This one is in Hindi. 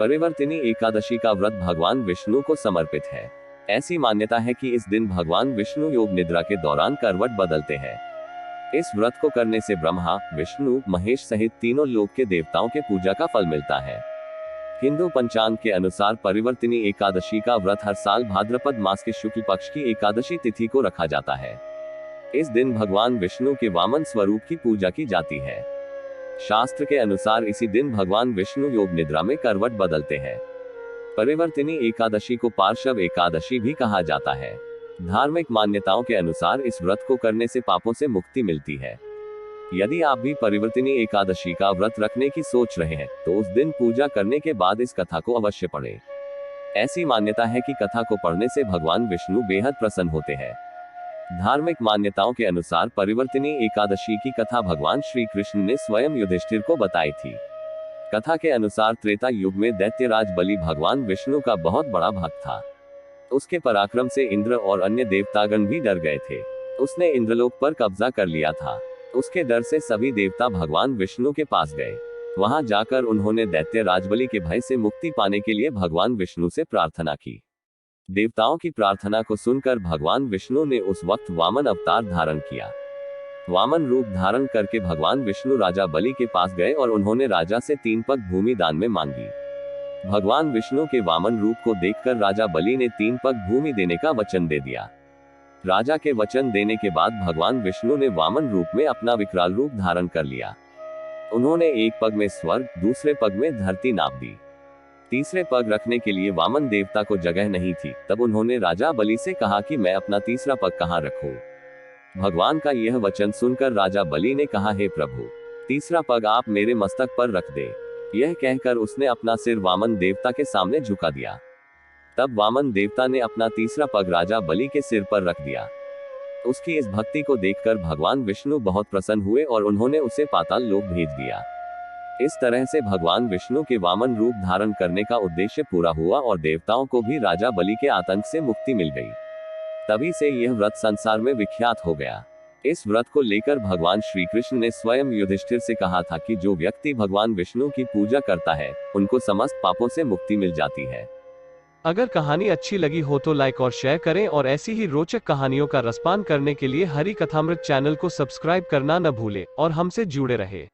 परिवर्तिनी एकादशी का व्रत भगवान विष्णु को समर्पित है। ऐसी मान्यता है कि इस दिन भगवान विष्णु योग निद्रा के दौरान करवट बदलते हैं। इस व्रत को करने से ब्रह्मा, विष्णु, महेश सहित तीनों लोक के देवताओं के पूजा का फल मिलता है। हिंदू पंचांग के अनुसार परिवर्तिनी एकादशी का व्रत हर साल भाद्रपद मास के शुक्ल पक्ष की एकादशी तिथि को रखा जाता है। इस दिन भगवान विष्णु के वामन स्वरूप की पूजा की जाती है। शास्त्र के अनुसार इसी दिन भगवान विष्णु योग निद्रा में करवट बदलते हैं। परिवर्तिनी एकादशी को पार्श्व एकादशी भी कहा जाता है। धार्मिक मान्यताओं के अनुसार इस व्रत को करने से पापों से मुक्ति मिलती है। यदि आप भी परिवर्तिनी एकादशी का व्रत रखने की सोच रहे हैं तो उस दिन पूजा करने के बाद इस कथा को अवश्य पढ़ें। ऐसी मान्यता है कि कथा को पढ़ने से भगवान विष्णु बेहद प्रसन्न होते हैं। धार्मिक मान्यताओं के अनुसार परिवर्तिनी एकादशी की कथा भगवान श्री कृष्ण ने स्वयं युधिष्ठिर को बताई थी। कथा के अनुसार त्रेता युग में दैत्यराज बलि भगवान विष्णु का बहुत बड़ा भक्त था। उसके पराक्रम से इंद्र और अन्य देवतागण भी डर गए थे। उसने इंद्रलोक पर कब्जा कर लिया था। उसके डर से सभी देवता भगवान विष्णु के पास गए। वहां जाकर उन्होंने दैत्य राजबलि के भय से मुक्ति पाने के लिए भगवान विष्णु से प्रार्थना की। देवताओं की प्रार्थना को सुनकर भगवान विष्णु ने उस वक्त वामन अवतार धारण किया। वामन रूप धारण करके भगवान विष्णु राजा बलि के पास गए और उन्होंने राजा से 3 पग भूमि दान में मांगी। भगवान विष्णु के वामन रूप को देखकर राजा बलि ने 3 पग भूमि देने का वचन दे दिया। राजा के वचन देने के बाद भगवान विष्णु ने वामन रूप में अपना विकराल रूप धारण कर लिया। उन्होंने एक पग में स्वर्ग, दूसरे पग में धरती नाप दी। तीसरे पग रखने के लिए वामन देवता को जगह नहीं थी। तब उन्होंने राजा बलि से कहा कि मैं अपना तीसरा पग कहां रखूं। भगवान का यह वचन सुनकर राजा बलि ने कहा, हे प्रभु, तीसरा पग आप मेरे मस्तक पर रख दे। यह कहकर उसने अपना सिर वामन देवता के सामने झुका दिया। तब वामन देवता ने अपना तीसरा पग राजा बलि के सिर पर रख दिया। उसकी इस भक्ति को देखकर भगवान विष्णु बहुत प्रसन्न हुए और उन्होंने उसे पाताल लोक भेज दिया। इस तरह से भगवान विष्णु के वामन रूप धारण करने का उद्देश्य पूरा हुआ और देवताओं को भी राजा बलि के आतंक से मुक्ति मिल गई। तभी से यह व्रत संसार में विख्यात हो गया। इस व्रत को लेकर भगवान श्री कृष्ण ने स्वयं युधिष्ठिर से कहा था कि जो व्यक्ति भगवान विष्णु की पूजा करता है उनको समस्त पापों से मुक्ति मिल जाती है। अगर कहानी अच्छी लगी हो तो लाइक और शेयर करें और ऐसी ही रोचक कहानियों का रसपान करने के लिए हरि कथामृत चैनल को सब्सक्राइब करना न भूलें और हमसे जुड़े रहें।